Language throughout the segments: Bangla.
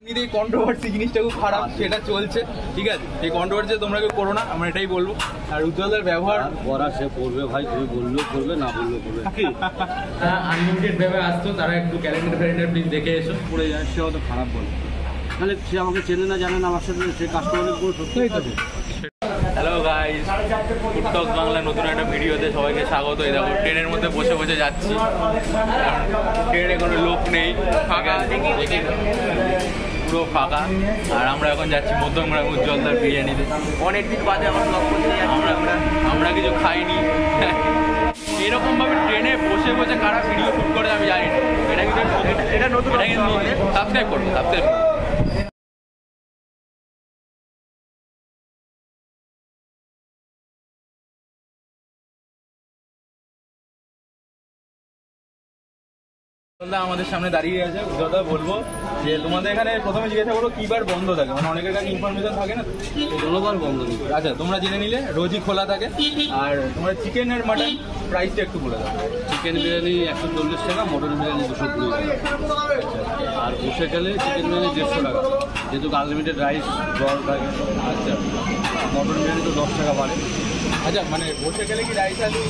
এই কন্ট্রোভার্সি জিনিসটা খুব খারাপ, সেটা চলছে, ঠিক আছে। এই কন্ট্রোভার্সি তোমরা কেউ করো না, আমরা এটাই বলবো। আর উজ্জ্বলের ব্যবহার করা সে করবে ভাই, তুমি বললেও করবে না বললেও করবে। আনলিমিটেড ভাবে আসতো, তারা একটু ক্যালেন্ডার প্লিজ দেখে এসো। পড়ে যায় সে অত খারাপ বলে, তাহলে সে আমাকে চেনে না জানে না, আমার সাথে সে কাস্টমারের পুরো সত্যিই থাকে। হ্যালো গাইস, ফুডটক বাংলা নতুন একটা ভিডিওতে সবাইকে স্বাগত। এই দেখো ট্রেনের মধ্যে বসে বসে যাচ্ছি, ট্রেনে কোনো লোক নেই, ফাঁকা, পুরো ফাঁকা। আর আমরা এখন যাচ্ছি মধ্যমগ্রাম উজ্জ্বলদার বিরিয়ানিতে। অনেকদিন বাদে আমার ব্লগ করতে আমরা কিছু খাইনি। এরকম ভাবে ট্রেনে বসে বসে কারা ভিডিও শুট করে আমি জানি না। এটা নতুন সাবস্ক্রাইব করবো, সাবস্ক্রাইব করবো। আমাদের সামনে দাঁড়িয়ে আছে। দাদা বলবো যে তোমাদের এখানে প্রথমে জিজ্ঞাসা করবো কি বার বন্ধ থাকে, মানে অনেকের কাছে ইনফরমেশন থাকে না, কোনোবার বন্ধ নেই। আচ্ছা তোমরা জেনে নিলে রোজই খোলা থাকে। আর তোমরা চিকেন আর মাটন প্রাইসটা একটু বলে দাও। চিকেন বিরিয়ানি 140 টাকা, মটন বিরিয়ানি 220 টাকা, আর বসে গেলে চিকেন বিরিয়ানি 150 টাকা, যেহেতু আনলিমিটেড রাইস জল থাকে। আচ্ছা, মটন বিরিয়ানি তো 10 টাকা বাড়ে। আচ্ছা মানে বসে গেলে কি রাইস আলু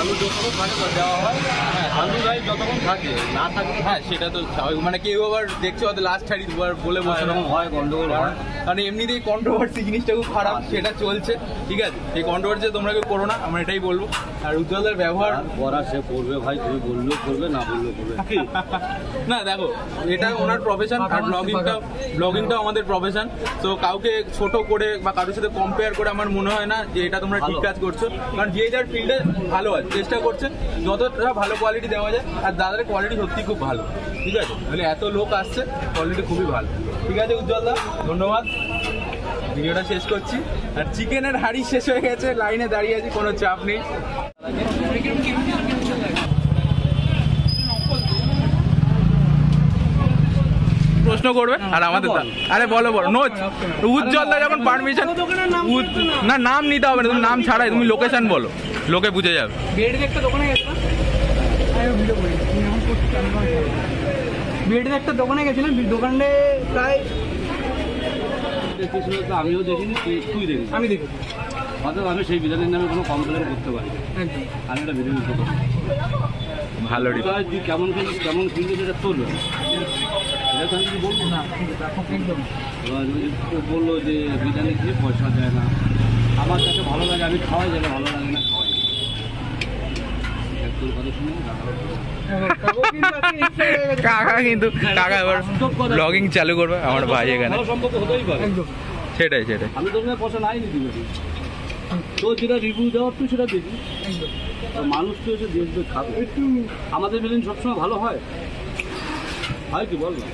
আলু যতক্ষণ থাকে দেওয়া হয়, হ্যাঁ আলু রাইস যতক্ষণ থাকে, না থাকে হ্যাঁ সেটা তো স্বাভাবিক। মানে কেউ আবার দেখছো হয়তো লাস্ট ছাড়ি দুবার বলে বসে এরকম হয়, গন্ডগোল হয়। কারণ এমনিতেই কন্ট্রোভার্সি জিনিসটা খুব খারাপ, সেটা চলছে, ঠিক আছে। এই কন্ট্রোভার্সি তোমরা কেউ করো না, আমরা এটাই বলবো। আর উজ্জ্বলের ব্যবহার করা সে করবে ভাই, তুমি বললেও করবে না বললেও করবে। না দেখো এটা ওনার প্রফেশন, আর ব্লগিংটাও আমাদের প্রফেশন। তো কাউকে ছোট করে বা কারোর সাথে কম্পেয়ার করে আমার মনে হয় না যে এটা তোমরা ঠিক কাজ করছো। কারণ যে যার ফিল্ডে ভালো আছে, চেষ্টা করছে যতটা ভালো কোয়ালিটি দেওয়া যায়। আর দাদার কোয়ালিটি সত্যি খুব ভালো, ঠিক আছে। তাহলে এত লোক আসছে, কোয়ালিটি খুবই ভালো, ঠিক আছে। উজ্জ্বলদা ধন্যবাদ, ভিডিওটা শেষ করছি। আর চিকেনের হাড়ি শেষ হয়ে গেছে, লাইনে দাঁড়িয়ে আছি, কোনো চাপ নেই। প্রশ্ন করবে আর আমাদের আরে বলো নোজ উজ্জ্বলদা যখন পারমিশন না, নাম নিতে হবে না, তুমি নাম ছাড়াই তুমি লোকেশন বলো, লোকে বুঝে যাবে। বেডের একটা দোকানে গেছিলাম, দোকানে প্রায় আমিও দেখিনি, তুই দেখিস, আমি দেখি। অর্থাৎ আমি সেই বিরিয়ানির নামে কোনো কমপ্লেন করতে পারি। আমি একটা বিরিয়ানি করবো ভালো, তুই কেমন খেলি কেমন কিনবি সেটা তোর এটা তো আমি কিছু বলবো না। এবার বললো যে বিরিয়ানি খেয়ে পয়সা দেয় না, আমার কাছে ভালো লাগে আমি খাওয়াই, যেটা ভালো লাগে না খাওয়াই। তোর কথা শুনে কাকা কিন্তু কাকা এবার ব্লগিং চালু করবে আমার ভাই এখানে, সম্পর্ক হতেই পারে। সেটাই আমি তোর পয়সা নাই নিতে পারি, তোর যেটা রিভিউ দেওয়ার তুই সেটা দেখি। মানুষ তো এসে দেখবে খাবে, একটু আমাদের বিরিয়ানি সবসময় ভালো হয় কি বল না?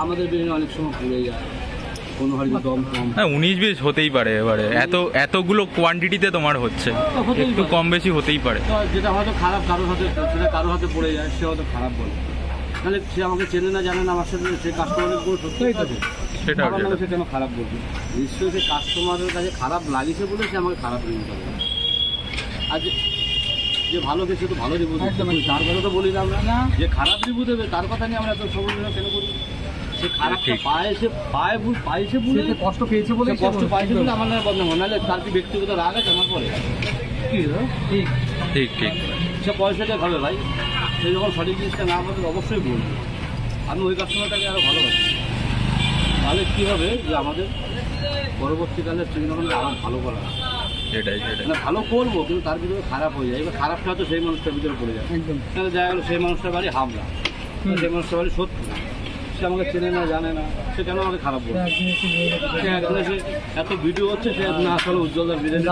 আমাদের বিরিয়ানি অনেক সময় পুড়ে যায়, কোনো হয়তো দম কম। হ্যাঁ 19-20 হতেই পারে, এবারে এতগুলো কোয়ান্টিটিতে তোমার হচ্ছে, একটু কম বেশি হতেই পারে। যেটা হয়তো খারাপ কারোর হাতে পড়ে যায়, সে হয়তো খারাপ বলে, তাহলে সে আমাকে চেনে না জানে না, আমার সাথে সে কাস্টমারের পুরো সত্যিই থাকে। সেটা সে কেন খারাপ বলবে? নিশ্চয়ই সে কাস্টমারের কাছে খারাপ লাগিয়েছে বলে সে আমাকে খারাপ রিভিউ করে। আর যে ভালো সে তো ভালো রিভিউ দেবে, তার কথা তো বলি না আমরা। যে খারাপ রিভিউ দেবে তার কথা নিয়ে আমরা এত সমালোচনা কেন করি? সে খারাপটা পাইছে বলে, কষ্ট পেয়েছে বলে, কষ্ট পাইছে বলে আমার নামে বদনাম, নাহলে তার কি ব্যক্তিগত রাগ আছে আমার পরে? ঠিক ঠিক ঠিক, সে পয়সাটা খাবে ভাই, সে যখন সঠিক জিনিসটা না পাবে অবশ্যই বলবে। আমি ওই কাস্টমারটাকে আরও ভালোবাসি। তাহলে কী হবে যে আমাদের পরবর্তীকালে চিন্তাভাবনা আরও ভালো করা, সেটাই মানে ভালো করবো কিন্তু তার ভিতরে খারাপ হয়ে যায়। এবার খারাপটা হয়তো সেই মানুষটার ভিতরে পড়ে যায়, তাহলে দেখা গেলো সেই মানুষটার বাড়ি হামলা, সেই মানুষটার বাড়ি শত্রু, সে আমাকে চেনে না জানে না, সে কেন আমাকে খারাপ বলবে? সে এত ভিডিও হচ্ছে, সে না আসলে উজ্জ্বলদার বিরিয়ানি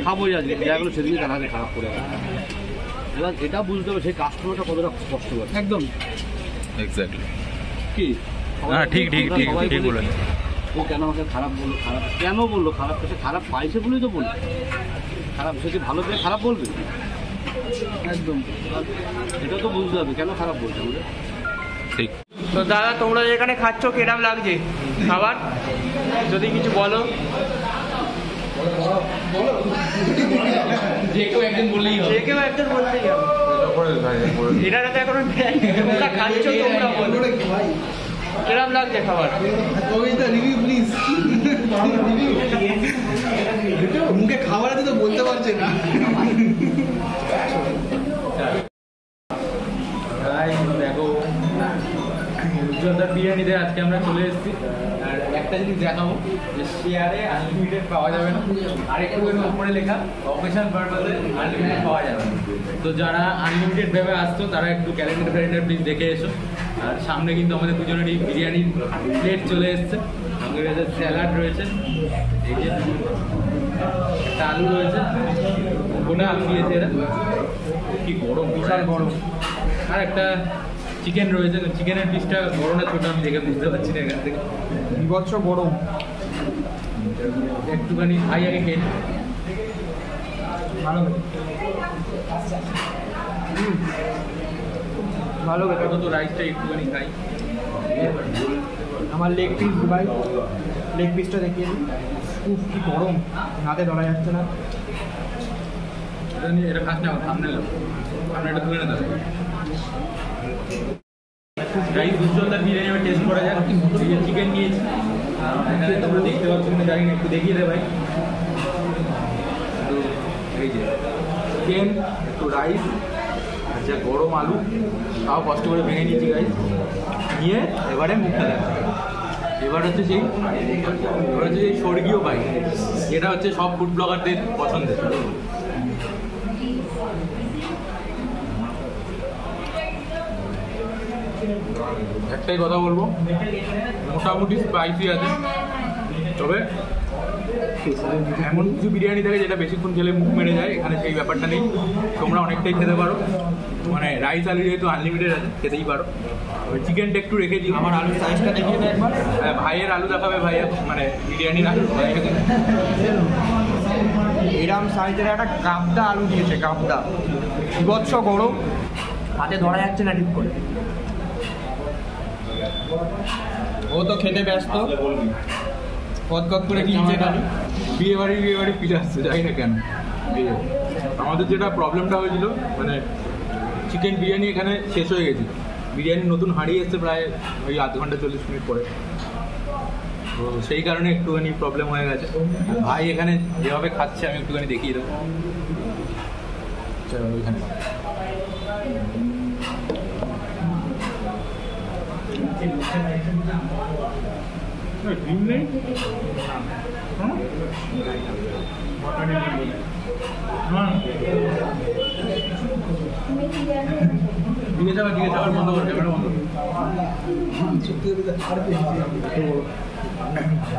খাবোই আজকে, দেখা গেলো সেদিনই তার হাতে খারাপ করে। এবার এটা বুঝতে হবে সেই কাস্টমারটা কতটা কষ্ট করে। একদম এক্স্যাক্টলি, কি হ্যাঁ ঠিক ঠিক ঠিক ঠিক বলেন। ও কেন আমাকে খারাপ বললো, খারাপ কেন বললো? খারাপ সে খারাপ পাইছে বলেই তো বললো খারাপ, সে কি ভালো পেয়ে খারাপ বলবে? একদম, এটা তো বুঝতে হবে কেন খারাপ বলছে আমাদের। ঠিক। তো দাদা তোমরা যেখানে খাচ্ছ কেরাম লাগছে খাবার, যদি কিছু বলো। যে কেউ একজন বললেই হবে। এটার তো এখন তোমরা খাচ্ছ, তোমরা বলো কিরম লাগছে খাবার? মুখে খাবার আছে তো বলতে পারছে না। দেখো উজ্জ্বলদার বিরিয়ানিতে আজকে আমরা চলে এসেছি। আর একটা জিনিস দেখাবো যে শেয়ারে আনলিমিটেড পাওয়া যাবে না, আর একটু উপরে লেখা অকেশন পারপাসে আনলিমিটেড পাওয়া যাবে না। তো যারা আনলিমিটেড ভেবে আসতো তারা একটু ক্যালেন্ডার ফ্যালেন্ডার প্লিজ দেখে এসো। আর সামনে কিন্তু আমাদের দুজনেরই বিরিয়ানির প্লেট চলে এসছে। আমাদের কাছে স্যালাড রয়েছে, এই যে একটা আলু রয়েছে, গোটা আলু দিয়েছে এরা, কি গরম, বিশাল গরম। আর একটা চিকেন রয়েছে, চিকেনের পিসটা বড় না ছোটো আমি দেখে বুঝতে পারছি না এখান থেকে, বিভৎস গরম। একটুখানি খাই আগে খেয়ে নিই। ভালো ভালো আপাতত তো রাইসটা একটুখানি খাই। আমার লেগ পিস ভাই, লেগ পিসটা দেখিয়ে দিই। উফ কি গরম, হাতে ধরা যাচ্ছে না। এটা খাস না, সামনে এলো, সামনে এটা তুলে নেবে। রাইস উজ্জ্বলদার বিরিয়ানি আমি টেস্ট করা যাক। চিকেন নিয়েছি, এখানে তোমরা দেখতে পাচ্ছ কিনা জানি না, একটু দেখিয়ে দে ভাই। তো এই যে চিকেন, একটু রাইস, আর যা গরম আলু, তাও কষ্ট করে ভেঙে নিয়েছি গাইস। নিয়ে এবারে মুখটা দেখা, এবার হচ্ছে সেই স্বর্গীয় বাইক, যেটা হচ্ছে সব ফুড ব্লগারদের পছন্দের। একটাই কথা বলবো, মোটামুটি স্পাইসি আছে, তবে এমন কিছু বিরিয়ানি থাকে যেটা বেশিক্ষণ খেলে মুখ মেরে যায়, এখানে সেই ব্যাপারটা নেই। তোমরা অনেকটাই খেতে পারো, মানে রাইস আলু যেহেতু আনলিমিটেড আছে খেতেই পারো। চিকেনটা একটু রেখেছি। আমার আলুর সাইজটা দেখিয়ে দেয় একবার। ভাইয়ের আলু দেখাবে, ভাই মানে বিরিয়ানির আলু এরম সাইজের একটা গাবদা আলু দিয়েছে, গাবদা। বিভৎস গরম, হাতে ধরা যাচ্ছে না ঠিক করে। ও তো খেতে ব্যস্ত, কত করে কিনছে খালি। বিয়ে বাড়ি ফিরে আসছে, জানি না কেন। আমাদের যেটা প্রবলেমটা হয়েছিল, মানে চিকেন বিরিয়ানি এখানে শেষ হয়ে গেছে, বিরিয়ানি নতুন হাঁড়িয়ে এসছে প্রায় ওই আধ ঘন্টা 40 মিনিট পরে। তো সেই কারণে একটুখানি প্রবলেম হয়ে গেছে। ভাই এখানে যেভাবে খাচ্ছে আমি একটুখানি দেখিয়ে দেবো। চলো ওইখানে ডিম নেই, দিকে যাওয়ার বন্ধ করে, ক্যামেরা বন্ধ।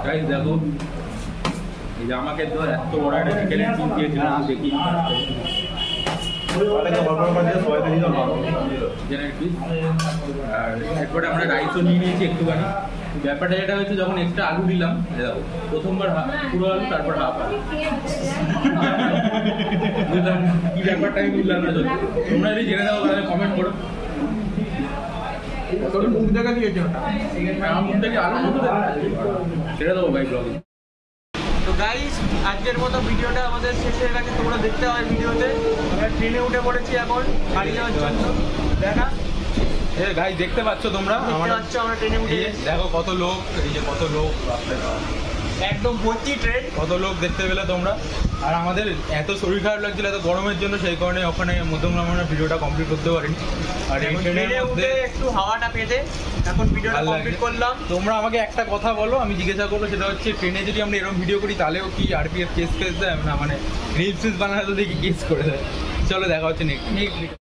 গাইস দেখো, এই যে আমাকে তো এত বড় একটা চিকেনের পিস দিয়েছিল, দেখি চিকেনের পিস। আর এরপরে আমরা রাইসও নিয়ে নিয়েছি একটুখানি। ব্যাপারটা যেটা হচ্ছে, যখন এক্সট্রা আলু দিলাম, দেখো প্রথমবার পুরো আলু, তারপর হাফ আলু। বুঝলাম কি ব্যাপারটা, আমি বুঝলাম না। তোমরা যদি জেনে দাও তাহলে কমেন্ট করো। মুখ দেখা দিয়েছে ওটা, আমার মুখ থেকে আলু মতো ছেড়ে দেবো ভাই ব্লগে। তো গাইস, আজকের মতো ভিডিওটা আমাদের শেষ হয়ে গেছে। তোমরা দেখতে হয় ভিডিওতে আমরা ট্রেনে উঠে পড়েছি এখন বাড়ি যাওয়ার জন্য। দেখা গাইস দেখতে পাচ্ছ তোমরা, আমরা ট্রেনে উঠে দেখো কত লোক, এই যে কত লোক, একদম ভর্তি ট্রেন, কত লোক দেখতে পেলে তোমরা। আর আমাদের এত শরীর খারাপ লাগছিল এত গরমের জন্য, সেই কারণে ওখানে মধ্যমগ্রাম আমরা ভিডিওটা কমপ্লিট করতে পারিনি। আর এই ট্রেনের মধ্যে একটু হাওয়াটা পেতে এখন ভিডিওটা কমপ্লিট করলাম। তোমরা আমাকে একটা কথা বলো, আমি জিজ্ঞাসা করবো, সেটা হচ্ছে ট্রেনে যদি আমরা এরকম ভিডিও করি তাহলেও কি আরপিএফ কেস দেয় না, মানে রিলস বানালে তো দেখি কেস করে দেয়। চলো দেখা হচ্ছে নেক্সট।